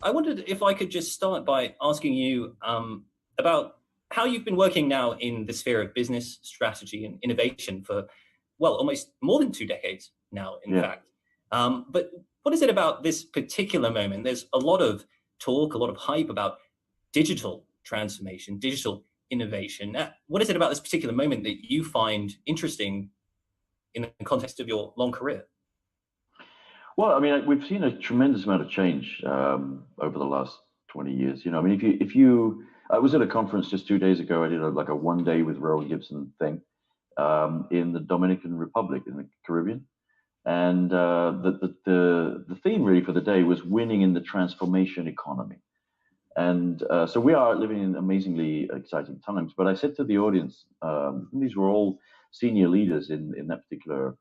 I wondered if I could just start by asking you about how you've been working now in the sphere of business strategy and innovation for, well, almost more than 2 decades now, in fact. But what is it about this particular moment? There's a lot of talk, a lot of hype about digital transformation, digital innovation. What is it about this particular moment that you find interesting in the context of your long career? Well, I mean, we've seen a tremendous amount of change over the last 20 years. You know, I mean, I was at a conference just 2 days ago. I did like a 1 day with Rowan Gibson thing in the Dominican Republic in the Caribbean, and the theme really for the day was winning in the transformation economy. And so we are living in amazingly exciting times. But I said to the audience, these were all senior leaders in that particular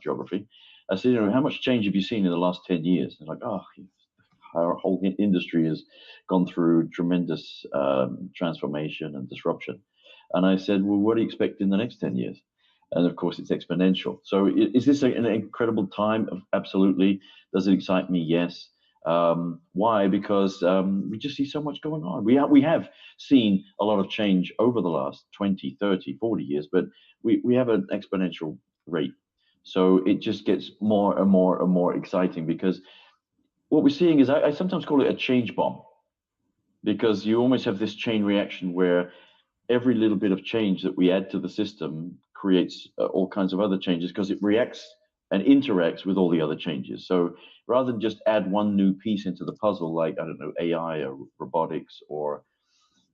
geography. I said, you know, how much change have you seen in the last 10 years? And like, oh, our whole industry has gone through tremendous transformation and disruption. And I said, well, what do you expect in the next 10 years? And of course, it's exponential. So is this an incredible time? Absolutely. Does it excite me? Yes. Why? Because we just see so much going on. We have seen a lot of change over the last 20, 30, 40 years, but we have an exponential rate. So it just gets more and more and more exciting, because what we're seeing is, I sometimes call it a change bomb, because you almost have this chain reaction where every little bit of change that we add to the system creates all kinds of other changes, because it reacts and interacts with all the other changes. So rather than just add one new piece into the puzzle, like, I don't know, AI or robotics or,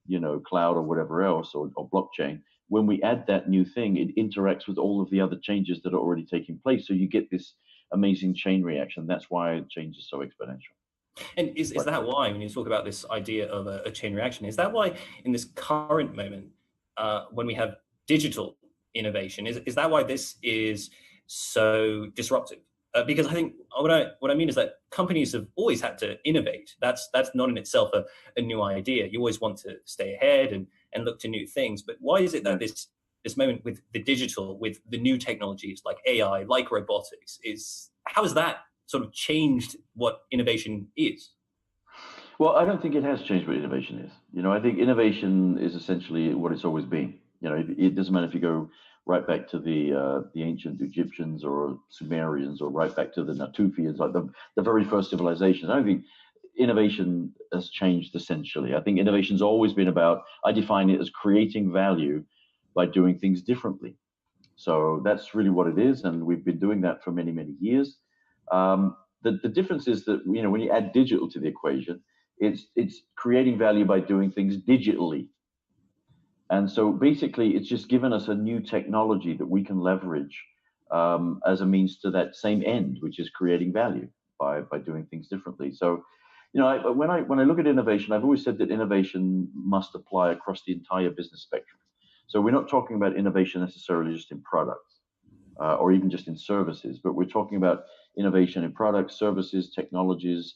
you know, cloud or whatever else, or blockchain, when we add that new thing, it interacts with all of the other changes that are already taking place. So you get this amazing chain reaction. That's why change is so exponential. And is that why, when you talk about this idea of a chain reaction, is that why in this current moment, when we have digital innovation, is that why this is so disruptive? Because I think what I mean is that companies have always had to innovate. That's not in itself a new idea. You always want to stay ahead and look to new things. But why is it that this moment with the digital, with the new technologies like AI, like robotics, how has that sort of changed what innovation is? Well, I don't think it has changed what innovation is. You know, I think innovation is essentially what it's always been. You know, it doesn't matter if you go right back to the ancient Egyptians or Sumerians, or right back to the Natufians, like the very first civilizations. I don't think innovation has changed essentially. I think innovation's always been about, I define it as creating value by doing things differently. So that's really what it is, and we've been doing that for many, many years. The difference is that, you know, when you add digital to the equation, it's creating value by doing things digitally. And so basically, it's just given us a new technology that we can leverage as a means to that same end, which is creating value by doing things differently. So, you know, when I look at innovation, I've always said that innovation must apply across the entire business spectrum. So we're not talking about innovation necessarily just in products or even just in services, but we're talking about innovation in products, services, technologies,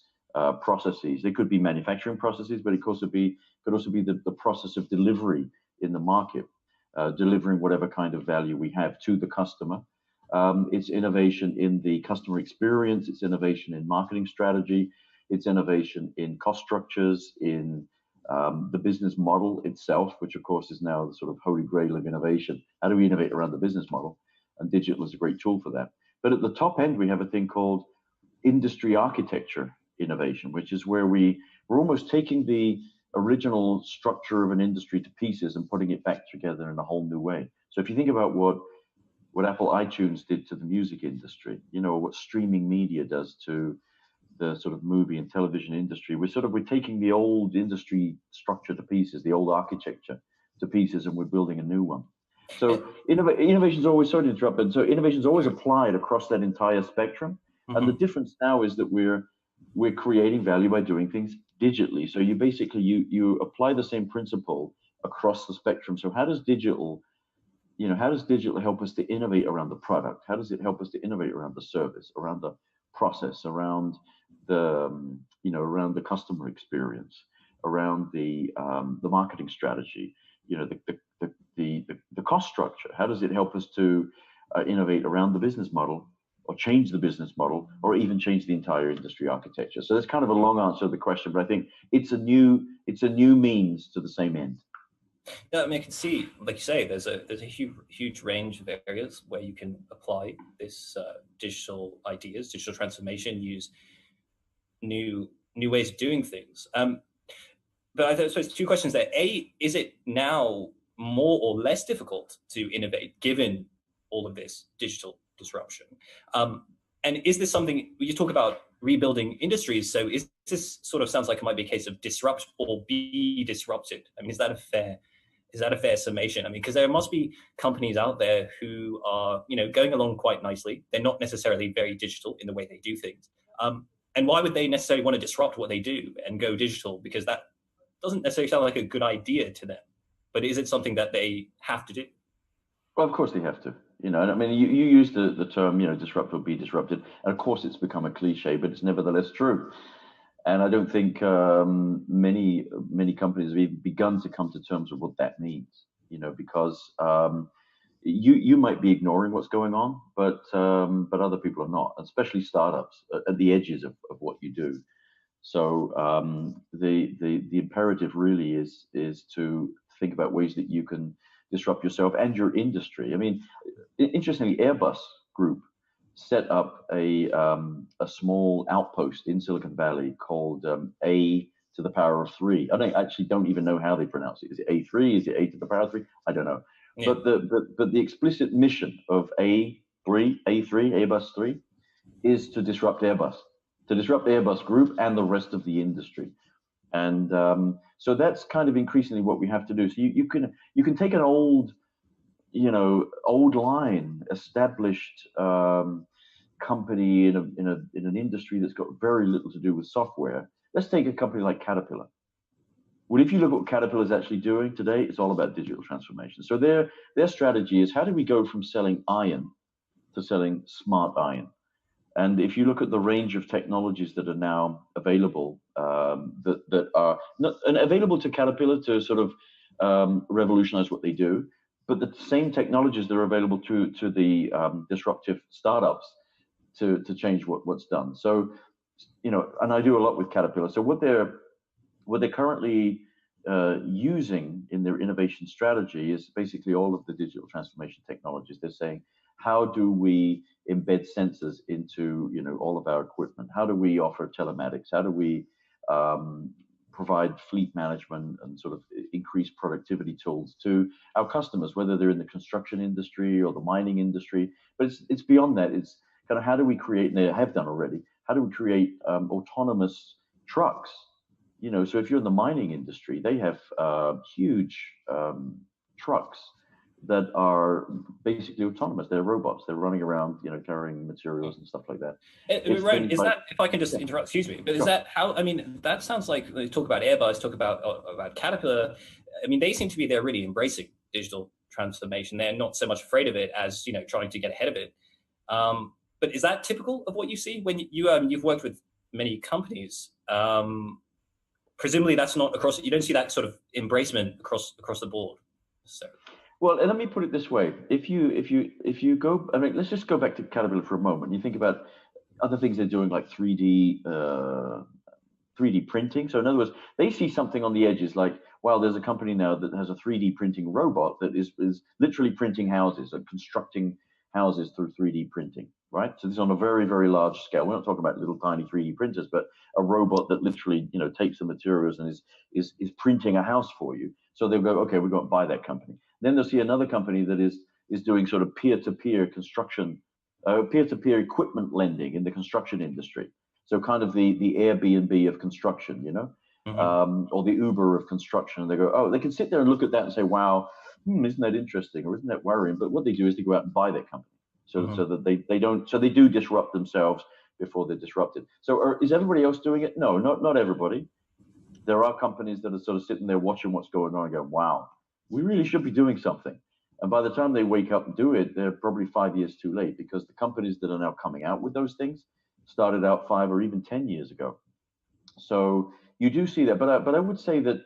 processes. They could be manufacturing processes, but it could also be the process of delivery in the market, delivering whatever kind of value we have to the customer. It's innovation in the customer experience. It's innovation in marketing strategy. It's innovation in cost structures, in the business model itself, which of course is now the sort of holy grail of innovation. How do we innovate around the business model? And digital is a great tool for that. But at the top end, we have a thing called industry architecture innovation, which is where we're almost taking the original structure of an industry to pieces and putting it back together in a whole new way. So if you think about what Apple iTunes did to the music industry, you know, what streaming media does to the sort of movie and television industry, we're taking the old industry structure to pieces, the old architecture to pieces, and we're building a new one. So innovation is always, sorry to interrupt, but so innovation is always applied across that entire spectrum. Mm-hmm. And the difference now is that we're creating value by doing things digitally. So you basically you apply the same principle across the spectrum. So how does digital help us to innovate around the product? How does it help us to innovate around the service, around the process, around the customer experience, around the marketing strategy, you know, the cost structure? How does it help us to innovate around the business model? or change the business model, or even change the entire industry architecture. So that's kind of a long answer to the question, but I think it's a new means to the same end. Yeah, I mean, I can see, like you say, there's a huge range of areas where you can apply this digital ideas, digital transformation, use new ways of doing things. But I suppose two questions there. A, is it now more or less difficult to innovate given all of this digital disruption? And is this something, you talk about rebuilding industries, so is this sort of sounds like it might be a case of disrupt or be disrupted? I mean, is that a fair summation? I mean, because there must be companies out there who are, going along quite nicely. They're not necessarily very digital in the way they do things. And why would they necessarily want to disrupt what they do and go digital? Because that doesn't necessarily sound like a good idea to them. But is it something that they have to do? Well, of course they have to. And I mean, you use the term, disrupt or be disrupted. And of course it's become a cliche, but it's nevertheless true. And I don't think many companies have even begun to come to terms with what that means, because you might be ignoring what's going on, but other people are not, especially startups at the edges of what you do. So the imperative really is to think about ways that you can disrupt yourself and your industry. I mean, interestingly, Airbus Group set up a small outpost in Silicon Valley called A to the power of 3. I actually don't even know how they pronounce it. Is it A3? Is it A to the power of 3? I don't know. Yeah. But the explicit mission of A3, Airbus 3, is to disrupt Airbus Group and the rest of the industry. And so that's kind of increasingly what we have to do. So you can take an old line, established company in an industry that's got very little to do with software. Let's take a company like Caterpillar. Well, if you look at what Caterpillar is actually doing today, it's all about digital transformation. So their strategy is, how do we go from selling iron to selling smart iron? And if you look at the range of technologies that are now available, that are not available to Caterpillar to sort of revolutionize what they do, but the same technologies that are available to the disruptive startups to change what's done. So, and I do a lot with Caterpillar. So what they're currently using in their innovation strategy is basically all of the digital transformation technologies. They're saying, how do we embed sensors into all of our equipment? How do we offer telematics? How do we provide fleet management and sort of increase productivity tools to our customers, whether they're in the construction industry or the mining industry? But it's beyond that. It's kind of, how do we create, and they have done already, how do we create autonomous trucks? So if you're in the mining industry, they have huge trucks that are basically autonomous. They're robots. They're running around, carrying materials and stuff like that. Rowan, is that, if I can just interrupt, excuse me, but is that how, I mean, that sounds like, they talk about Airbus, talk about Caterpillar. I mean, they seem to be, they're really embracing digital transformation. They're not so much afraid of it as, trying to get ahead of it. But is that typical of what you see when you've worked with many companies? Presumably that's not across, you don't see that sort of embracement across the board. So. Well, let me put it this way: if you go, I mean, let's just go back to Caterpillar for a moment. You think about other things they're doing, like 3D printing. So in other words, they see something on the edges, like, wow, there's a company now that has a 3D printing robot that is literally printing houses and constructing houses through 3D printing, right? So this is on a very, very large scale. We're not talking about little tiny 3D printers, but a robot that literally, takes the materials and is printing a house for you. So they'll go, okay, we're going to buy that company. Then they'll see another company that is doing sort of peer-to-peer construction, peer-to-peer equipment lending in the construction industry. So kind of the Airbnb of construction, mm-hmm. Or the Uber of construction. And they go, oh, they can sit there and look at that and say, wow, isn't that interesting, or isn't that worrying? But what they do is they go out and buy that company, so mm-hmm. so that they don't, so they do disrupt themselves before they're disrupted. So is everybody else doing it? No, not everybody. There are companies that are sort of sitting there watching what's going on and going, wow, we really should be doing something. And by the time they wake up and do it, they're probably 5 years too late, because the companies that are now coming out with those things started out 5 or even 10 years ago. So you do see that. But I would say that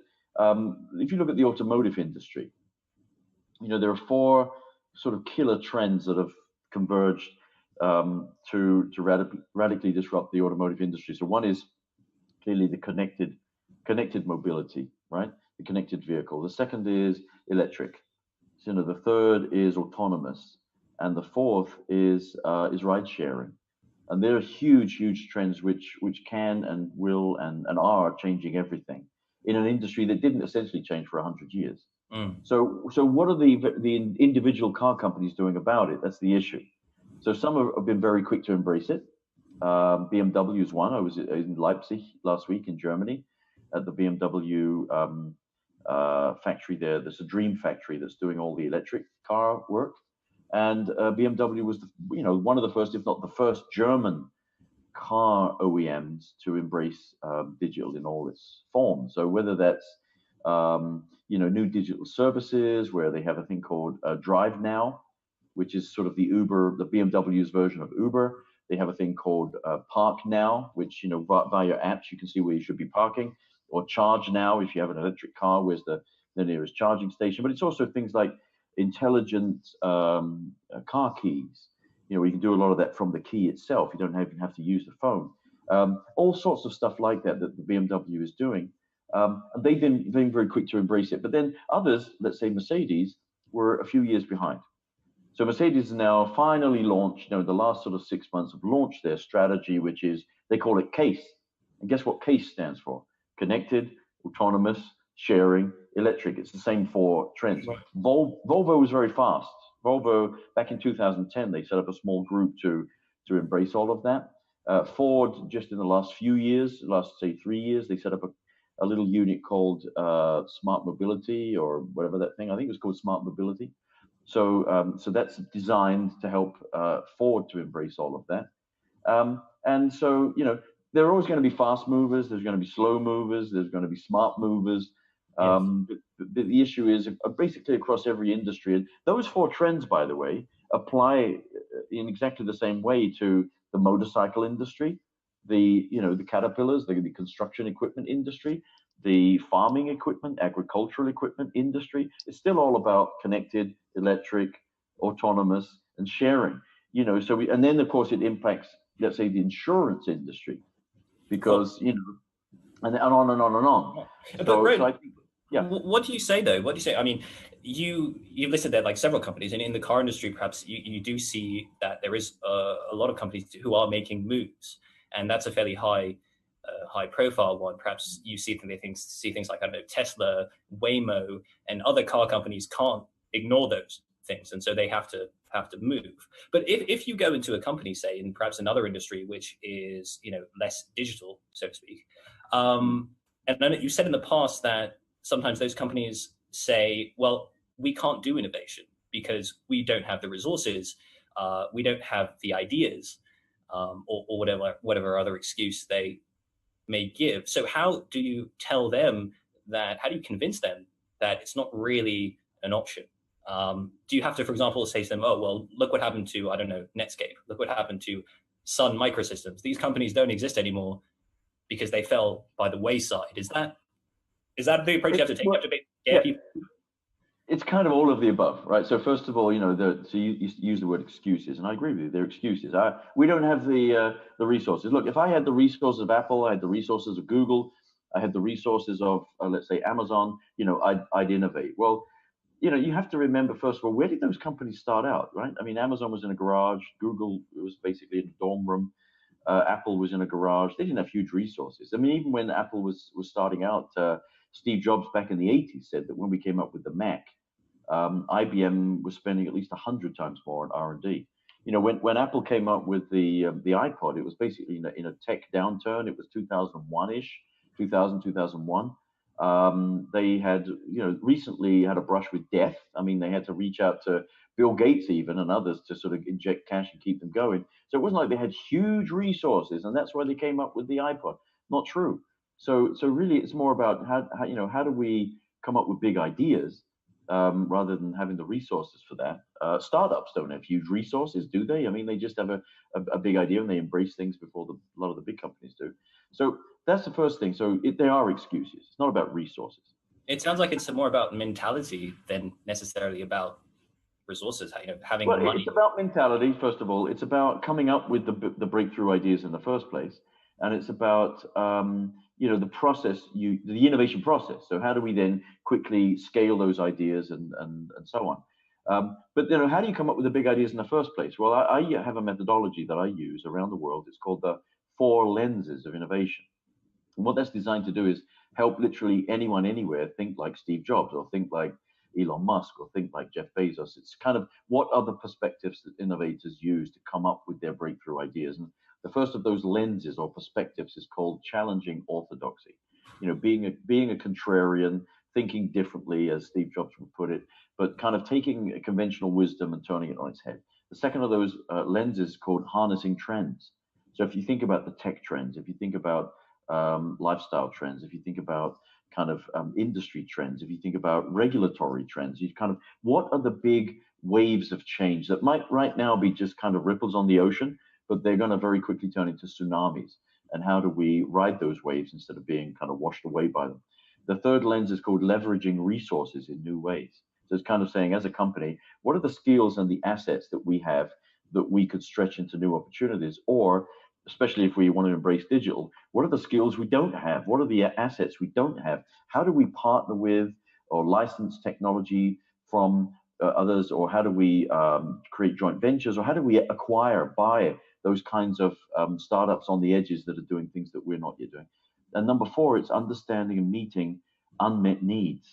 if you look at the automotive industry, there are 4 sort of killer trends that have converged to radically disrupt the automotive industry. So one is clearly the connected mobility, right? The connected vehicle. The second is electric. So, the third is autonomous, and the fourth is ride sharing. And there are huge trends which can and will and are changing everything in an industry that didn't essentially change for 100 years. So what are the individual car companies doing about it? That's the issue. So some have been very quick to embrace it. BMW is one. I was in Leipzig last week in Germany at the BMW factory there. There's a dream factory that's doing all the electric car work. And BMW was, one of the first, if not the first, German car OEMs to embrace digital in all its forms. So whether that's new digital services, where they have a thing called Drive Now, which is sort of the BMW's version of Uber. They have a thing called Park Now, which via your apps you can see where you should be parking, or Charge Now if you have an electric car, where's the nearest charging station. But it's also things like intelligent car keys. You can do a lot of that from the key itself. You don't even have to use the phone. All sorts of stuff like that the BMW is doing. And they've been very quick to embrace it. But then others, let's say Mercedes, were a few years behind. So Mercedes has now finally launched, the last sort of 6 months have launched their strategy, which is, they call it CASE. And guess what CASE stands for? Connected, autonomous, sharing, electric. It's the same four trends. Right. Volvo was very fast. Volvo, back in 2010, they set up a small group to embrace all of that. Ford, just in the last few years, say 3 years, they set up a little unit called Smart Mobility, or whatever that thing, I think it was called Smart Mobility. So that's designed to help Ford to embrace all of that. And so, there are always going to be fast movers, there's going to be slow movers, there's going to be smart movers. Yes. The issue is basically across every industry. And those four trends, by the way, apply in exactly the same way to the motorcycle industry, the caterpillars, the construction equipment industry, the farming equipment, agricultural equipment industry. It's still all about connected, electric, autonomous, and sharing. And then of course it impacts, let's say, the insurance industry, because and on and on and on. So I think, yeah. What do you say though? What do you say? I mean, you've listed there like several companies, and in the car industry, perhaps you do see that there is a lot of companies who are making moves, and that's a fairly high profile one. Perhaps you see things like, I don't know, Tesla, Waymo, and other car companies can't ignore those things, and so they have to move. But if you go into a company, say in perhaps another industry which is less digital, so to speak, and then you said in the past that sometimes those companies say, well, we can't do innovation because we don't have the resources, we don't have the ideas, or whatever other excuse they may give. So how do you tell them that? How do you convince them that it's not really an option? Do you have to, for example, say to them, oh, well, look what happened to, I don't know, Netscape. Look what happened to Sun Microsystems. These companies don't exist anymore because they fell by the wayside. Is that the approach you have to take? You have to scare people? It's kind of all of the above, right? So first of all, so you use the word excuses, and I agree with you. They're excuses. We don't have the resources. Look, if I had the resources of Apple, I had the resources of Google, I had the resources of, let's say, Amazon, I'd innovate. Well, you have to remember, first of all, where did those companies start out, right? I mean, Amazon was in a garage. Google was basically in a dorm room. Apple was in a garage. They didn't have huge resources. I mean, even when Apple was starting out, Steve Jobs back in the 80s said that when we came up with the Mac, IBM was spending at least 100 times more on R&D. When Apple came up with the iPod, it was basically in a tech downturn. It was 2001-ish, 2001. They had, recently had a brush with death. I mean, they had to reach out to Bill Gates even and others to sort of inject cash and keep them going. So it wasn't like they had huge resources, and that's why they came up with the iPod. Not true. So really, it's more about how do we come up with big ideas rather than having the resources for that. Startups don't have huge resources, do they? I mean, they just have a big idea and they embrace things before a lot of the big companies do. So that's the first thing. So they are excuses. It's not about resources. It sounds like it's more about mentality than necessarily about resources, having Well, money. it's about mentality, first of all. It's about coming up with the breakthrough ideas in the first place. And it's about, the process, the innovation process. So how do we then quickly scale those ideas and so on? But how do you come up with the big ideas in the first place? Well, I have a methodology that I use around the world. It's called the 4 lenses of innovation. And what that's designed to do is help literally anyone anywhere think like Steve Jobs, or think like Elon Musk, or think like Jeff Bezos. It's kind of what other perspectives that innovators use to come up with their breakthrough ideas. And the first of those lenses or perspectives is called challenging orthodoxy. Being a contrarian, thinking differently, as Steve Jobs would put it, but kind of taking a conventional wisdom and turning it on its head. The second of those lenses is called harnessing trends. So if you think about the tech trends, if you think about lifestyle trends, if you think about kind of industry trends, if you think about regulatory trends, you kind of, what are the big waves of change that might right now be just kind of ripples on the ocean, but they're going to very quickly turn into tsunamis? And how do we ride those waves instead of being kind of washed away by them? The third lens is called leveraging resources in new ways. So it's kind of saying, as a company, what are the skills and the assets that we have that we could stretch into new opportunities? Or especially if we want to embrace digital, what are the skills we don't have? What are the assets we don't have? How do we partner with or license technology from others? Or how do we create joint ventures? Or how do we buy those kinds of startups on the edges that are doing things that we're not yet doing? And number 4, it's understanding and meeting unmet needs.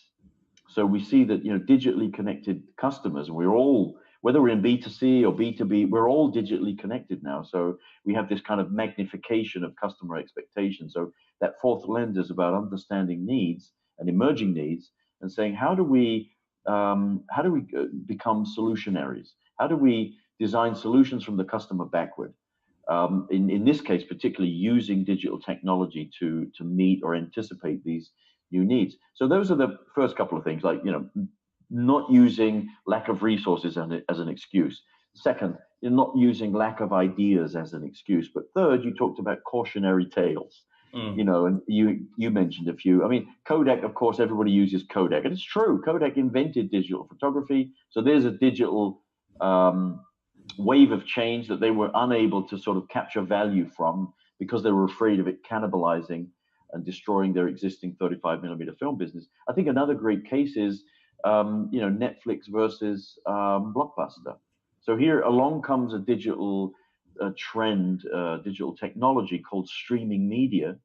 So we see that, digitally connected customers, and we're all, whether we're in B2C or B2B, we're all digitally connected now. So we have this kind of magnification of customer expectations. So that 4th lens is about understanding needs and emerging needs, and saying, how do we become solutionaries? How do we design solutions from the customer backward? In this case, particularly using digital technology to meet or anticipate these new needs. So those are the first couple of things, like, not using lack of resources as an excuse. Second, you're not using lack of ideas as an excuse. But third, you talked about cautionary tales. And you mentioned a few. I mean, Kodak, of course, everybody uses Kodak, and it's true. Kodak invented digital photography. So there's a digital wave of change that they were unable to sort of capture value from, because they were afraid of it cannibalizing and destroying their existing 35mm film business. I think another great case is, Netflix versus Blockbuster. So here along comes a digital trend, digital technology called streaming media.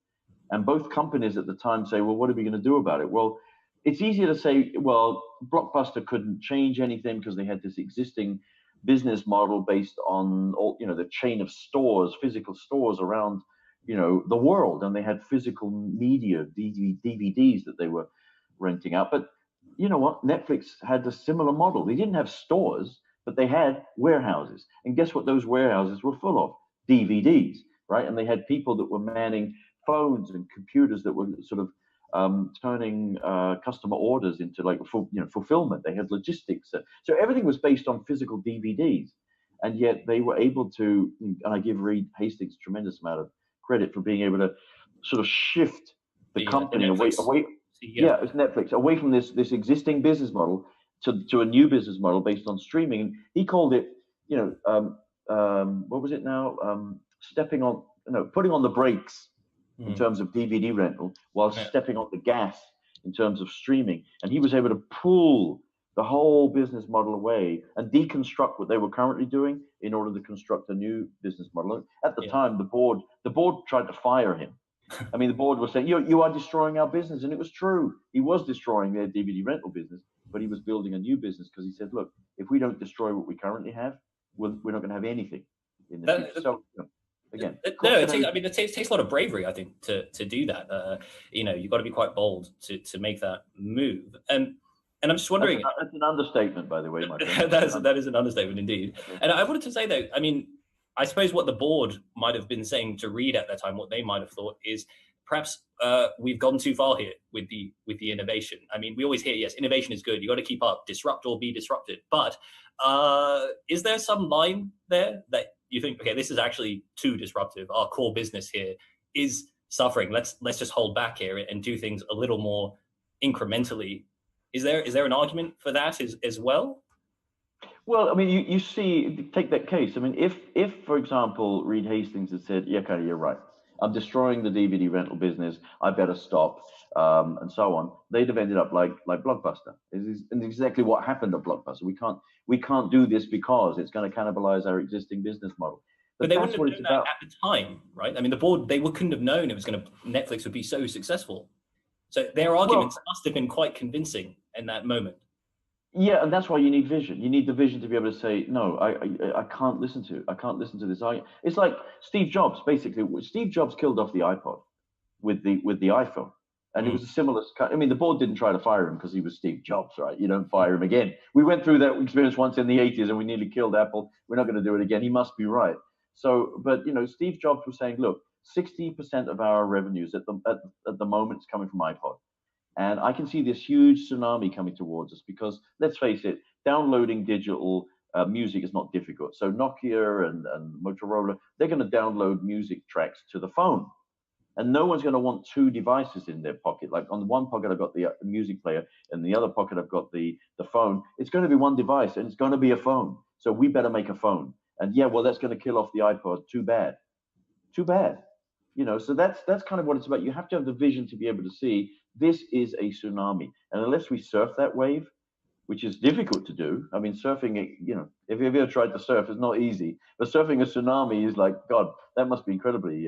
And both companies at the time say, well, what are we going to do about it? Well, it's easier to say, well, Blockbuster couldn't change anything because they had this existing business model based on all, the chain of stores, physical stores around, the world, and they had physical media, DVDs that they were renting out. But you know what? Netflix had a similar model. They didn't have stores, but they had warehouses. And guess what those warehouses were full of? DVDs, right? And they had people that were manning phones and computers that were sort of turning customer orders into like fulfillment. They had logistics. So everything was based on physical DVDs. And yet they were able to, and I give Reed Hastings a tremendous amount of credit for being able to sort of shift the company away. Yeah, it's Netflix, away from this existing business model to a new business model based on streaming. And he called it, what was it now? Putting on the brakes in terms of DVD rental, while stepping on the gas in terms of streaming. And he was able to pull the whole business model away and deconstruct what they were currently doing in order to construct a new business model. At the time, the board tried to fire him. I mean, the board was saying, you are destroying our business. And it was true. He was destroying their DVD rental business, but he was building a new business, because he said, look, if we don't destroy what we currently have, we're not going to have anything in the future. So, again, it takes a lot of bravery, I think, to do that. You've got to be quite bold to make that move. And I'm just wondering. That's an understatement, by the way, my friend. that is an understatement indeed. And I wanted to say, though, I suppose what the board might have been saying to Reed at that time, what they might have thought is perhaps we've gone too far here with the innovation. We always hear, yes, innovation is good. You got to keep up, disrupt or be disrupted. But is there some line there that you think, okay, this is actually too disruptive? Our core business here is suffering. Let's just hold back here and do things a little more incrementally. Is there an argument for that as well? Well, I mean, you see, take that case. I mean, if for example, Reed Hastings had said, yeah, okay, you're right. I'm destroying the DVD rental business. I better stop, and so on. They'd have ended up like Blockbuster. It's exactly what happened at Blockbuster. We can't do this because it's going to cannibalize our existing business model. But they wouldn't have known that at the time, right? I mean, the board, they couldn't have known Netflix would be so successful. So their arguments must have been quite convincing in that moment. Yeah, and that's why you need vision. You need the vision to be able to say, no, I can't listen to this. It's like Steve Jobs, basically. Steve Jobs killed off the iPod with the iPhone. And it was a similar, I mean, the board didn't try to fire him because he was Steve Jobs, right? You don't fire him again. We went through that experience once in the 80s and we nearly killed Apple. We're not going to do it again. He must be right. So, but, Steve Jobs was saying, look, 60% of our revenues at the moment is coming from iPod. And I can see this huge tsunami coming towards us because, let's face it, downloading digital music is not difficult. So Nokia and Motorola, they're going to download music tracks to the phone. And no one's going to want two devices in their pocket. Like on the one pocket, I've got the music player, and the other pocket, I've got the phone. It's going to be one device, and it's going to be a phone. So we better make a phone. And yeah, well, that's going to kill off the iPod. Too bad. Too bad. So that's kind of what it's about. You have to have the vision to be able to see this is a tsunami. And unless we surf that wave, which is difficult to do. I mean, surfing, if you've ever tried to surf, it's not easy. But surfing a tsunami is like, God, that must be incredibly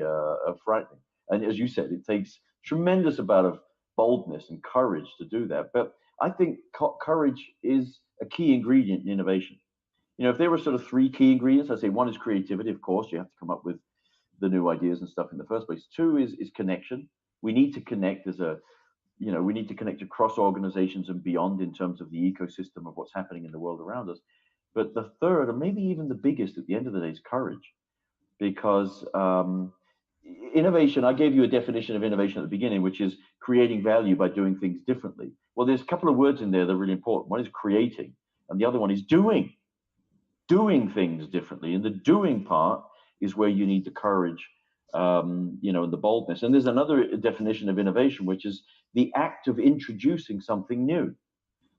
frightening. And as you said, it takes tremendous amount of boldness and courage to do that. But I think courage is a key ingredient in innovation. If there were sort of three key ingredients, I'd say one is creativity. Of course, you have to come up with the new ideas and stuff in the first place. Two is connection. We need to connect we need to connect across organizations and beyond in terms of the ecosystem of what's happening in the world around us. But the third, and maybe even the biggest at the end of the day, is courage. Because innovation, I gave you a definition of innovation at the beginning, which is creating value by doing things differently. Well, there's a couple of words in there that are really important. One is creating, and the other one is doing things differently. And the doing part is where you need the courage, and the boldness. And there's another definition of innovation, which is the act of introducing something new.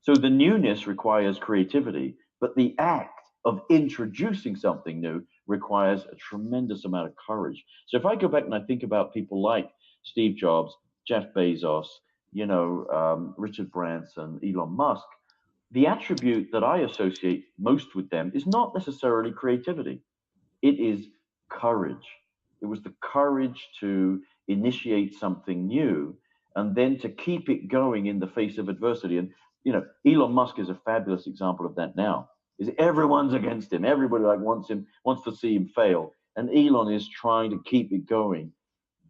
So the newness requires creativity, but the act of introducing something new requires a tremendous amount of courage. So if I go back and I think about people like Steve Jobs, Jeff Bezos, Richard Branson, Elon Musk, the attribute that I associate most with them is not necessarily creativity. It is courage. It was the courage to initiate something new and then to keep it going in the face of adversity. And, Elon Musk is a fabulous example of that now. Is everyone's against him. Everybody wants to see him fail. And Elon is trying to keep it going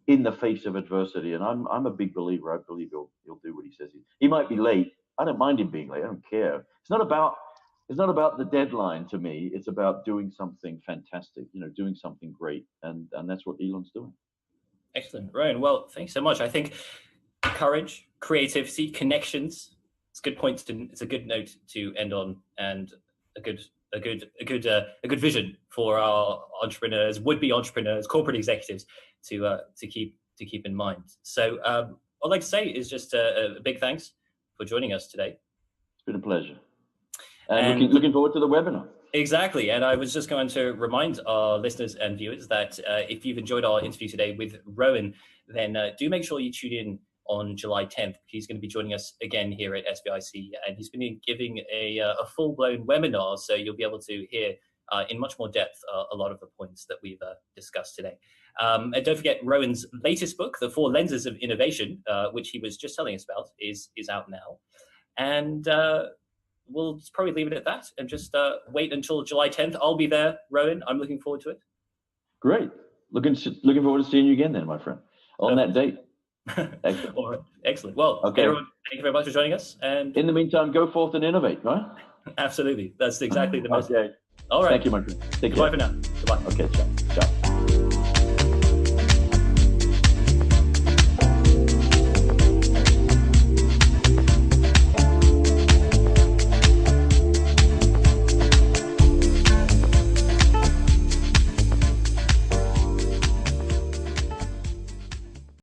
in the face of adversity. And I'm a big believer. I believe he'll do what he says. He might be late. I don't mind him being late. I don't care. It's not about the deadline to me. It's about doing something fantastic, doing something great. And that's what Elon's doing. Excellent. Rowan, well, thanks so much. I think courage, creativity, connections, it's a good note to end on, and a good vision for our entrepreneurs, would-be entrepreneurs, corporate executives to keep in mind. So I'd like to say is just a big thanks for joining us today. It's been a pleasure. And looking forward to the webinar. Exactly. And I was just going to remind our listeners and viewers that if you've enjoyed our interview today with Rowan, then do make sure you tune in on July 10th. He's going to be joining us again here at SBIC, and he's been giving a full-blown webinar, so you'll be able to hear in much more depth a lot of the points that we've discussed today. And don't forget, Rowan's latest book, The Four Lenses of Innovation, which he was just telling us about, is out now. And we'll probably leave it at that and just wait until July 10th. I'll be there, Rowan. I'm looking forward to it. Great. Looking forward to seeing you again then, my friend, on that date. Excellent. All right. Excellent. Well, okay. Everyone, thank you very much for joining us. And in the meantime, go forth and innovate, right? Absolutely. That's exactly the message. Okay. All right. Thank you, my friend. Take care. Bye for now. Goodbye. Okay. Ciao.